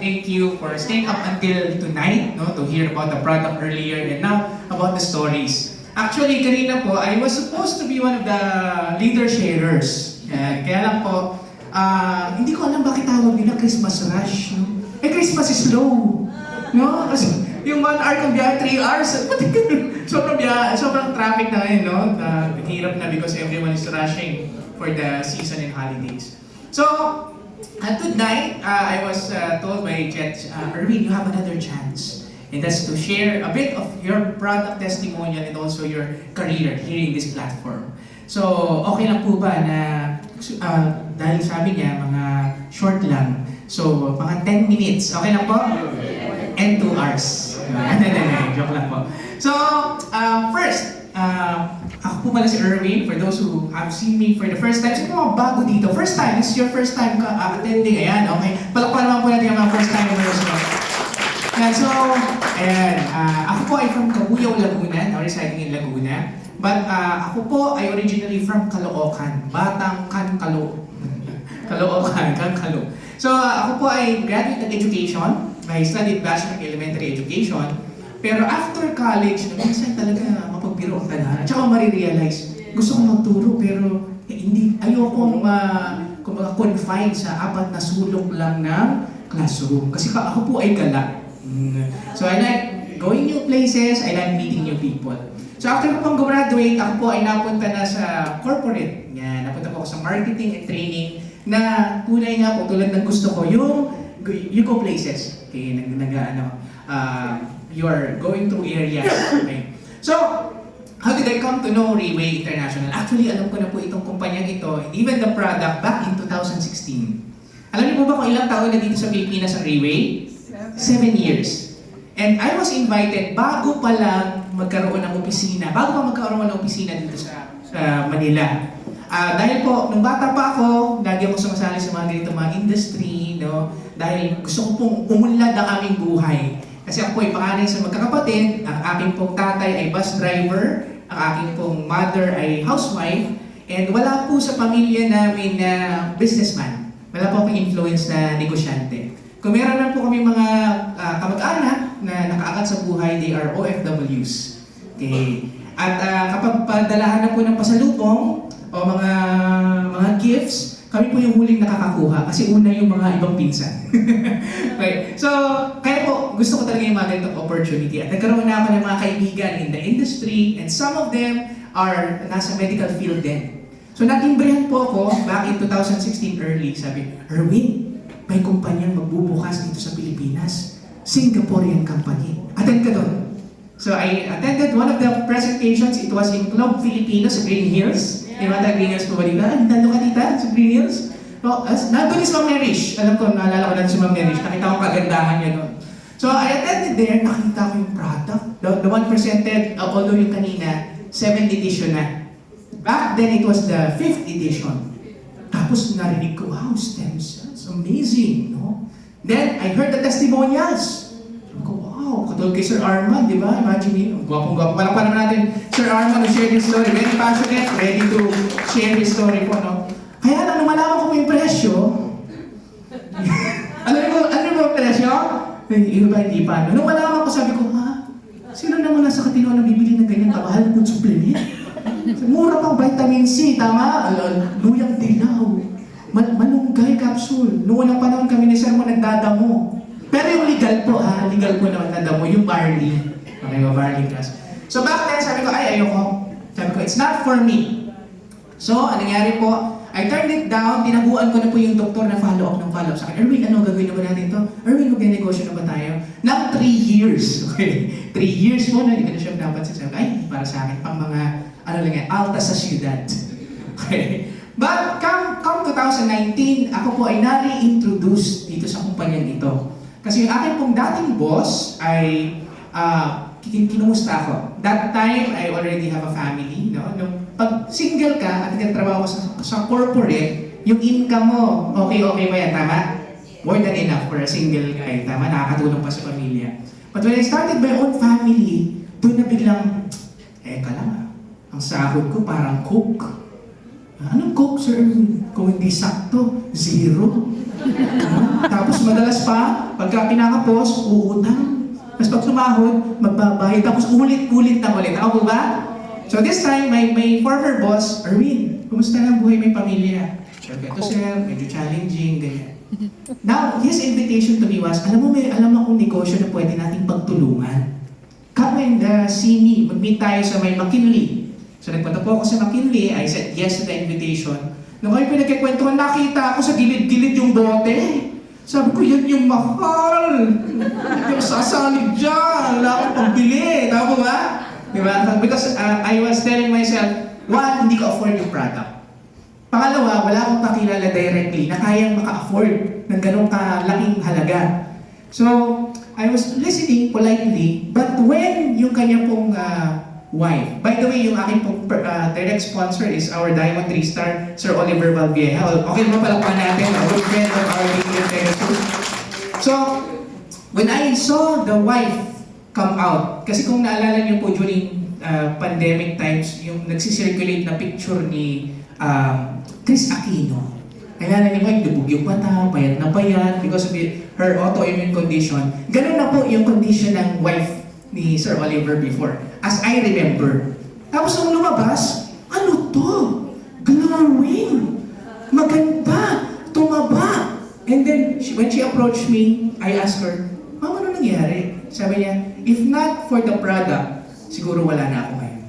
thank you for staying up until tonight, no, to hear about the product earlier and now about the stories. Actually, kanina po, I was supposed to be one of the leader sharers. Kaya lang po, hindi ko alam bakit tawag nila Christmas rush. No? Christmas is slow. No? Kasi yung 1 hour kong biyahe, 3 hours. Sobrang traffic na ngayon, no? Hirap na because everyone is rushing for the season and holidays. So, tonight, I was told by Jet, Erwin, you have another chance. And that's to share a bit of your product testimonial and also your career here in this platform. So, okay lang po ba na, dahil sabi niya, mga short lang. So, mga 10 minutes. Okay lang po? And 2 hours. Joke lang po. So, first, ako po pala si Erwin, for those who have seen me for the first time. Sino mga bago dito? First time, this is your first time attending. Ayan, okay. Palakpan naman po natin yung mga first timers. And so, ayan, ako po ay from Cabuyao, Laguna, now residing in Laguna. But ako po ay originally from Caloocan, Batang Kankalo. Caloocan, Kankalo. So, ako po ay graduate of education. I studied Bachelor in Elementary Education. Pero after college, minsan talaga mapagbiro ka na. At saka marirealize, gusto kong magturo pero hindi, ayokong kumbaga confined sa 4 na sulok lang ng classroom. Kasi ako po ay gala. So I like going new places, I like meeting new people. So after ko pang graduate, ako po ay napunta na sa corporate. Yan, napunta po ako sa marketing and training na tunay nga po, tulad ng gusto ko, yung you go places. Okay, you are going through areas. Okay. So, how did I come to know Rayway International? Actually, alam ko na po itong kumpanyang ito, even the product, back in 2016. Alam niyo po ba kung ilang taon na dito sa Pilipinas ang Rayway? 7 years. And I was invited bago pa lang magkaroon ng opisina, dito sa Manila. Dahil po, nung bata pa ako, lagi ako sumasali sa mga ganito mga industry, no? Dahil gusto ko pong umunlad ang aming buhay. Kasi ako po ay panganay sa magkakapatid, ang aking pong tatay ay bus driver, ang aking pong mother ay housewife, and wala po sa pamilya namin na businessman. Wala po akong influence na negosyante. Kung meron lang po kami mga kamag-anak na nakaangat sa buhay, they are OFWs. Okay. At kapag padalahan na po ng pasalubong o mga gifts, kami po yung huling nakakakuha kasi una yung mga ibang pinsan. Okay. So, kaya po gusto ko talaga yung mga ganitong opportunity. At nagkaroon na ako ng mga kaibigan in the industry and some of them are nasa medical field din. So, natimbrihan po ako back in 2016 early. Sabi, Erwin, may kumpanyang magbubukas dito sa Pilipinas. Singaporean company. Attend ka doon. So, I attended one of the presentations. It was in Club Filipino sa Green Hills. Yung mga Green Hills po ba dito? Nandun ka dita sa Green Hills? No, nandun is Ma'am Merish. Alam ko, naalala ko natin si Ma'am Merish. Nakita ko kagandahan niya noon. So, I attended there. Nakita ko yung product. The one presented, although yung kanina, 7th edition na. Back then, it was the 5th edition. Tapos narinig ko, wow, stem cells. Amazing, no? Then, I heard the testimonials. Sabi ko, wow, katulad kay Sir Arman, di ba? Imagine yun, gwapong-gwapo. Palakpan naman natin, Sir Arman, who shared his story. Very passionate, ready to share his story po, no? Kaya nang malaman ko po yung presyo, ano yung presyo? Yung ba, hindi pa. Nung malaman ko, sabi ko, ha? Sino naman nasa Katino na bibili ng ganyan kamahal na supplement? Mura pang vitamin C, tama? Luyang dilaw. Malunggay capsule. Noong unang panahon kami ni Sir mo nagdadamo. Pero yung legal po, legal po naman nadamo, yung barley. Okay, yung barley class. So back then, sabi ko, ayoko. Sabi ko, it's not for me. So, anong nangyari po? I turned it down, tinaguan ko na po yung doktor na follow-up sa akin. Erwin, ano gagawin na ba natin to? Erwin, magnegosyo na ba tayo? Now, 3 years. Okay? 3 years mo na, hindi ko na siya dapat sasabi. Ay, para sa akin, pang mga, alta sa siyudad. Okay? But, come 2019, ako po ay na-reintroduce dito sa kumpanyang ito. Kasi yung aking pong dating boss ay kinumusta ako. That time, I already have a family. No? Nung pag single ka at nagtrabaho ka sa corporate, yung income mo, okay ba yan? Tama? More than enough for a single guy. Tama? Nakakatulong pa sa pamilya. But when I started my own family, doon na biglang, ang sahod ko parang cook. Anong cook, sir? Kung hindi sakto, 0. Tapos madalas pa, pagka kinakapos, uutang. Tapos pag sumahod, magbabayad. Tapos ulit-ulit na ulit. Ako po ba? So this time, my former boss, Erwin, kumusta na ang buhay may pamilya? Sabi ko, sir, medyo challenging, ganyan. Now, his invitation to me was, alam mo, may alam akong negosyo na pwede nating pagtulungan. Come and see me. Mag-meet tayo sa may McKinley. So nagpunta po ako sa McKinley. I said yes to the invitation. Nung kayo pinagkikwentuhan, nakita ako sa gilid-gilid yung bote. Sabi ko, yan yung mahal. Hindi ako sasalig dyan. Wala akong pagbili. Tama ba? Diba? Because I was telling myself, one, hindi ko afford yung product. Pangalawa, wala akong kakilala directly na kayang maka-afford ng ganong kalaking halaga. So, I was listening politely, but when yung kanya pong wife, by the way, yung aking pong direct sponsor is our Diamond 3-star, Sir Oliver Valvieja. Okay naman pala pa natin, a good friend of our King. So, when I saw the wife come out, kasi kung naalala niyo po during pandemic times, yung nagsisirculate na picture ni Chris Aquino. Kailangan niyo yung dubog yung mata, payat na payat because of her autoimmune condition. Ganun na po yung condition ng wife ni Sir Oliver before, as I remember. Tapos nung lumabas, ano to? Glowing! Maganda! Tumaba! And then, when she approached me, I asked her, Mama, ano nangyari? Sabi niya, if not for the product, siguro wala na ako ngayon.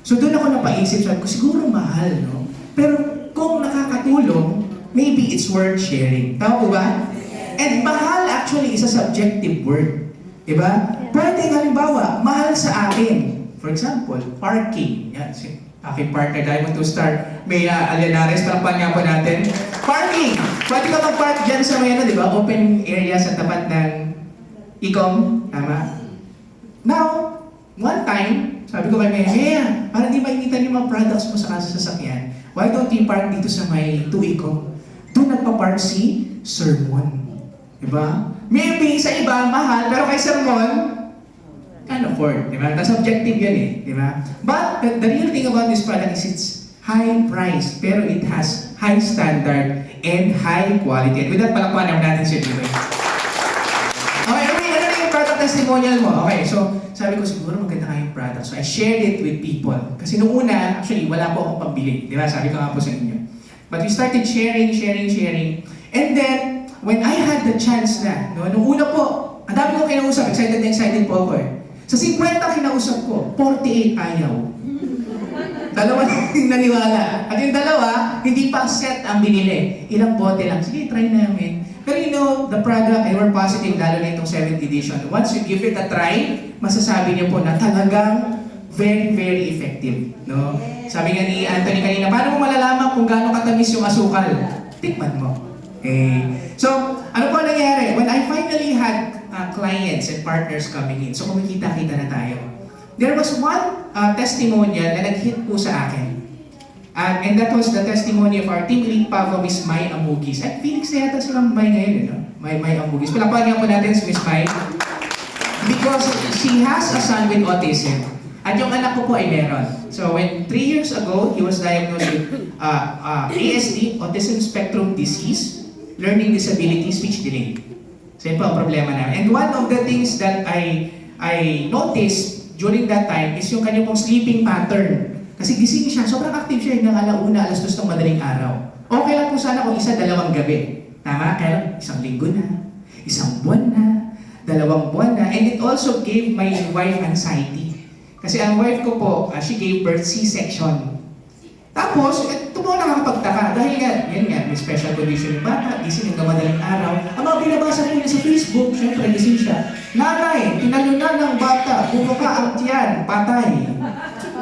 So doon ako napaisip, sabi ko, siguro mahal, no? Pero kung nakakatulong, maybe it's worth sharing. Tama po ba? And mahal actually is a subjective word. Diba? Pwede halimbawa, mahal sa akin. For example, parking. Yan, si aking partner, Diamond 2-star, may Alianares, palakpan nga po natin. Parking! Pwede ka mag-park dyan sa may diba? Open area sa tapat ng Icom. Tama? Now, one time, sabi ko kay Maya, para di mainitan yung mga products mo sa sasakyan, why don't you park dito sa may 2-Icom? Doon nagpa-park si Sermon. Diba? Maybe sa iba, mahal, pero kay Sermon, can't afford. Diba? That's subjective yan eh. Diba? But the real thing about this product is it's high price, pero it has high standard and high quality. And with that, palakpan naman natin siya dito. Okay, ano na yung product testimonial mo? Okay, so sabi ko siguro maganda nga yung product. So I shared it with people. Kasi nung una, actually, wala po akong pambili. Diba? Sabi ko nga po sa inyo. But we started sharing. And then, when I had the chance na, no, nung una po, ang dami ko kinausap, excited po ako eh. Sa 50 kinausap ko, 48 ayaw. Dalawa yung naniwala. At yung dalawa, hindi pa set ang binili. Ilang bote lang. Sige, try namin. Pero you know, the product, and we're positive, lalo na itong 7th edition. Once you give it a try, masasabi niyo po na talagang very, very effective. No? Sabi nga ni Anthony kanina, paano mo malalaman kung gaano katamis yung asukal? Tikman mo. Okay. So, ano po nangyari? When I finally had clients and partners coming in, so kumikita-kita na tayo, there was one testimonial na nag-hit po sa akin. And that was the testimony of our team lead Pavo, Miss Mai Amugis. At Phoenix na yata silang Mai ngayon, no? Mai Amugis. Palapahan nga po natin si Miss Mai. Because she has a son with autism. At yung anak ko po ay meron. So when 3 years ago, he was diagnosed with ASD, Autism Spectrum Disease, Learning Disability, Speech Delay. So yun po ang problema namin. And one of the things that I noticed during that time is yung kanyang pong sleeping pattern. Kasi gising siya, sobrang active siya hanggang alauna, alas 2 ng madaling araw. Okay lang po sana kung 1-2 gabi. Tama? Kaya 1 linggo na, 1 buwan na, 2 buwan na. And it also gave my wife anxiety. Kasi ang wife ko po, she gave birth C-section. Tapos, ito po nakakapagtaka. Dahil nga, yan nga, may special condition yung bata, gising hanggang madaling araw. Ang mga binabasa ko niya sa Facebook, syempre gising siya. Nanay, tinalunan ng bata, bumuka ang tiyan, patay.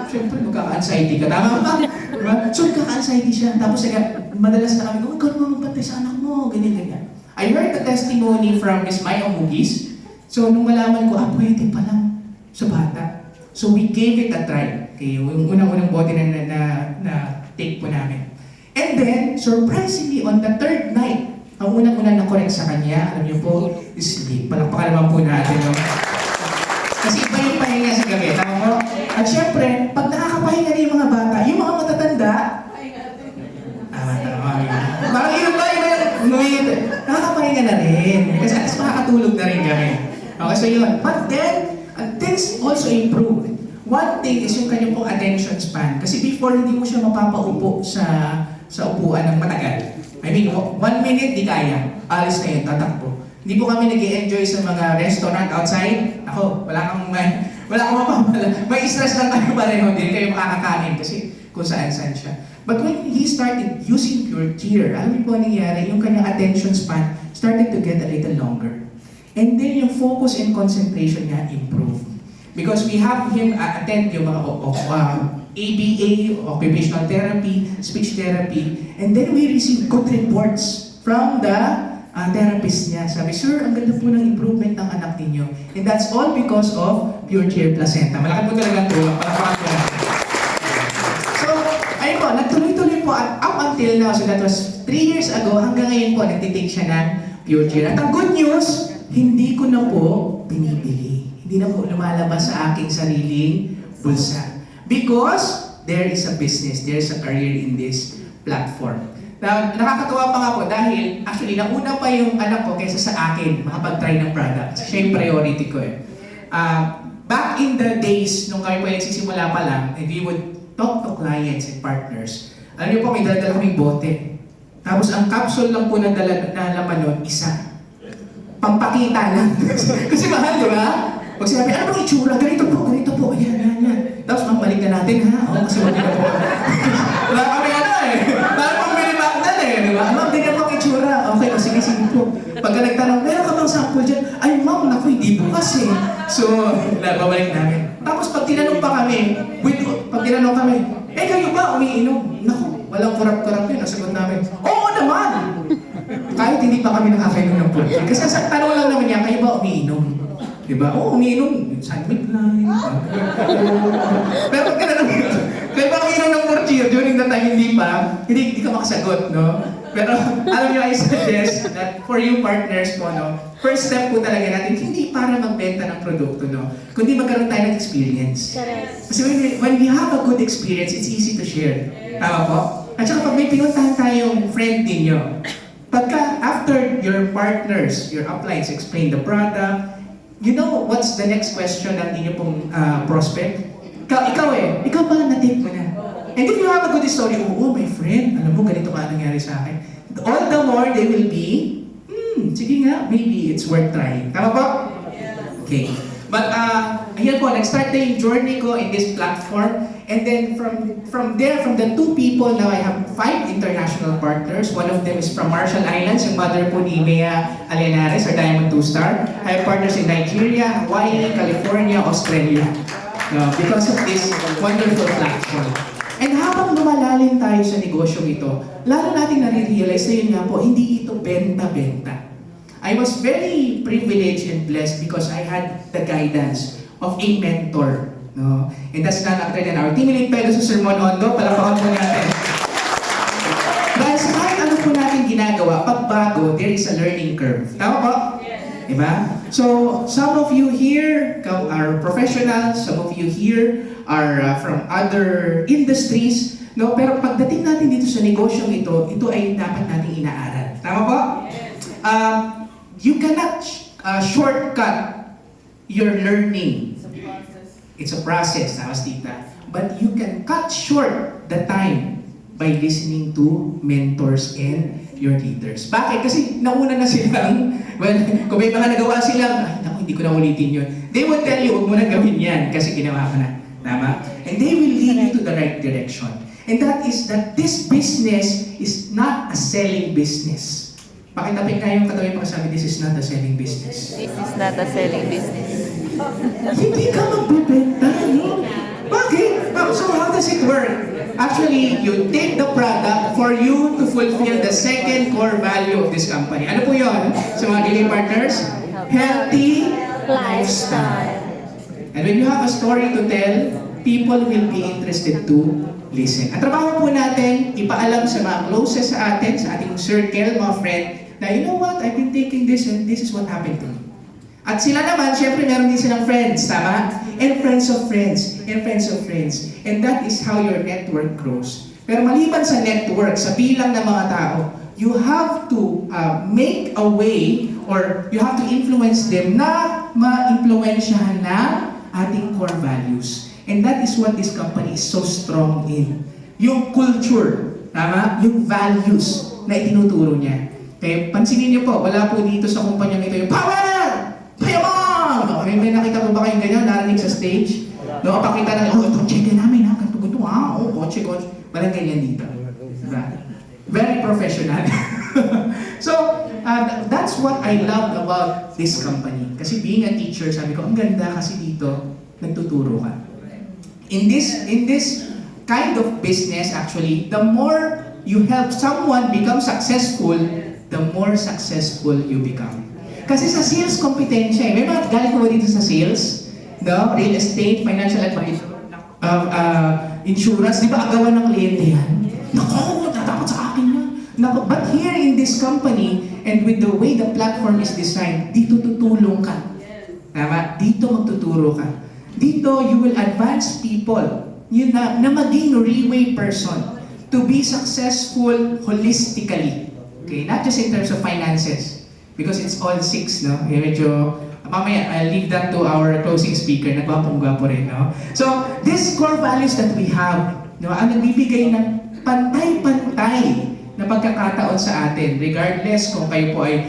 Syempre, magkaka-anxiety ka. Tama ba? Diba? So, magkaka-anxiety siya. Tapos, madalas na kami, huwag ka naman magpantay sa anak mo, ganyan. I heard the testimony from Miss Mai Amugis. So, nung malaman ko, pwede pa lang sa bata. So we gave it a try. Okay, yung unang-unang bote na take po namin. And then, surprisingly, on the 3rd night, ang unang-unang na-correct sa kanya, alam niyo po, is sleep. Palakpakan naman po natin. No? Kasi iba yung pahinga sa gabi. Tama mo? At syempre, pag nakakapahinga na yung mga bata, yung mga matatanda, tama. Parang yun ba? kami. Okay, so yun. But then, things also improved. One thing is yung kanyang pong attention span. Kasi before, hindi mo siya mapapaupo sa upuan ng matagal. I mean, 1 minute, di kaya. Alis na yun, tatakbo. Hindi po kami nag-i-enjoy sa mga restaurant outside. Ako, wala kang mapapala. May stress lang kayo pareho, hindi kayo makakakain kasi kung saan-saan siya. But when he started using Pure Cheer, alam niyo po nangyari, yung kanyang attention span started to get a little longer. And then yung focus and concentration niya improved. Because we have him attend yung mga ABA, occupational therapy, speech therapy, and then we receive good reports from the therapist niya. Sabi, sir, ang ganda po ng improvement ng anak ninyo. And that's all because of Pure Cheer Placenta. Malaki po talaga ang tulong. Palakpakan po natin. So, ayun po, nagtuloy-tuloy po up until now. So that was 3 years ago. Hanggang ngayon po, nagtitake siya ng Pure Cheer. At ang good news, hindi ko na po binibili. Hindi na po lumalabas sa aking sariling bulsa. Because there is a business, there is a career in this platform. Now, nakakatuwa pa nga po dahil actually nauna pa yung anak ko kaysa sa akin makapag-try ng product. Siya yung priority ko eh. Back in the days, nung kami po nagsisimula pa lang, and we would talk to clients and partners. Alam niyo po, may dala-dala kaming bote. Tapos ang capsule lang po na laman nun, isa. Pampakita lang. Kasi mahal, di ba? Pag sinabi, ano bang itsura? Ganito po. Ayan. Tapos mambalik na natin, ha? Oo, kasi mali na po. Wala kami parang minimagnan di ba? Ma'am, ganyan po ang itsura. Okay, sige po. Pagka nagtanong, meron ka bang sample dyan? Ay, ma'am, naku, hindi po kasi. So, babalik namin. Tapos pag tinanong pa kami, kayo ba umiinom? Naku, walang kurap-kurap yun. Nasagot namin, oo naman! Kahit hindi pa kami nakakainom ng pulpit. Kasi sa tanong lang naman niya, kayo ba umiinom? Diba? Oo, umiinom. Sandwich line. Pero pag kayo ba umiinom ng Pure during the time hindi ka makasagot, no? Pero alam niyo, I suggest that for you partners po, no? First step po talaga natin, hindi para magbenta ng produkto, no? Kundi magkaroon tayo ng experience. Kasi when we have a good experience, it's easy to share. Tama po? At saka pag may pinuntahan tayong friend ninyo, pagka after your partners, your uplines explain the product, you know what's the next question ng inyo pong prospect? Ikaw ba na-take mo na? And if you have a good story, oh my friend, alam mo, ganito ka nangyari sa akin. All the more they will be, sige nga, maybe it's worth trying. Tama po? Okay. But, ayan po, nag-start na yung journey ko in this platform. And then from there, from the 2 people, now I have 5 international partners. One of them is from Marshall Islands, yung mother po ni Mea Alienares, our Diamond 2-star. I have partners in Nigeria, Hawaii, California, Australia. Because of this wonderful platform. And habang lumalalim tayo sa negosyong ito, lalo natin nare-realize na yun nga po, hindi ito benta-benta. I was very privileged and blessed because I had the guidance of a mentor. No? And that's none other than our team lead fellow sa Sermon Ondo. Palakpakan po natin. Dahil sa kahit ano po natin ginagawa, pagbago, there is a learning curve. Tama po? Yes. Diba? So, some of you here are professionals, some of you here are from other industries, no? Pero pagdating natin dito sa negosyong ito ay dapat nating inaaral. Tama po? Yes. You cannot shortcut your learning. It's a process, sabi tita. But you can cut short the time by listening to mentors and your leaders. Bakit? Kasi nauna na silang, kung may mga nagawa silang, hindi ko na ulitin yun. They will tell you, huwag mo na gawin yan kasi ginawa ka na. Tama? And they will lead you to the right direction. And that is that this business is not a selling business. Pakitapin kayo yung katabi pagkasabi, this is not a selling business. This is not a selling business. Hindi ka magbebenta, no? Bakit? So how does it work? Actually, you take the product for you to fulfill the second core value of this company. Ano po yun? Sa mga daily partners? Healthy lifestyle. And when you have a story to tell, people will be interested to listen. At trabaho po natin, ipaalam sa mga closest sa atin, sa ating circle, mga friend, na you know what, I've been taking this and this is what happened to me. At sila naman, syempre meron din silang friends, tama? And friends of friends, and friends of friends. And that is how your network grows. Pero maliban sa network, sa bilang ng mga tao, you have to make a way or you have to influence them na ma-impluensyahan na ating core values. And that is what this company is so strong in. Yung culture, tama? Yung values na itinuturo niya. Okay, pansinin niyo po, wala po dito sa kumpanya ito yung power! Payamang! May nakita po ba kayong ganyan, narinig sa stage? No, pakita na, oh, ito, check namin ha, ganito, oh, kotse. Parang ganyan dito. Diba? Very professional. So, that's what I loved about this company. Kasi being a teacher, sabi ko, ang ganda kasi dito, nagtuturo ka. In this kind of business, actually, the more you help someone become successful, the more successful you become. Kasi sa sales kompetensya, may mga galing ko ba dito sa sales? No? Real estate, financial advisor, insurance, di ba agawan ng kliyente yan? Naku, dapat sa akin yan. Naku, but here in this company, and with the way the platform is designed, dito tutulong ka. Tama? Dito magtuturo ka. Dito, you will advance people yun na maging Reway person to be successful holistically. Okay? Not just in terms of finances. Because it's all six, no? Medyo, mamaya, I'll leave that to our closing speaker. Nagwapong-gwapo rin, no? So, these core values that we have, no? Ang nagbibigay ng pantay-pantay na pagkakataon sa atin, regardless kung kayo po ay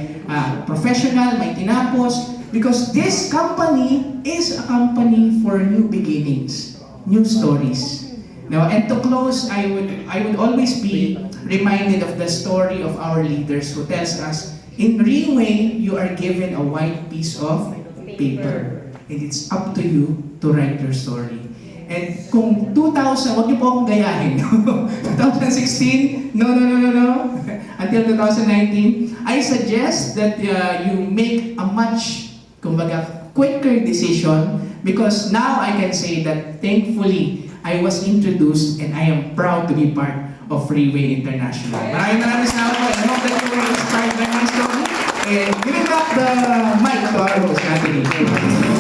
professional, may tinapos, because this company is a company for new beginnings, new stories. No? And to close, I would always be reminded of the story of our leaders who tells us, in Reway, you are given a white piece of paper. And it's up to you to write your story. And kung 2000, huwag niyo po akong gayahin. 2016, no. Until 2019, I suggest that you make a much, kumbaga, quicker decision because now I can say that thankfully, I was introduced and I am proud to be part of Reway International. Maraming salamat po. I hope that you were inspired by my story. And giving back the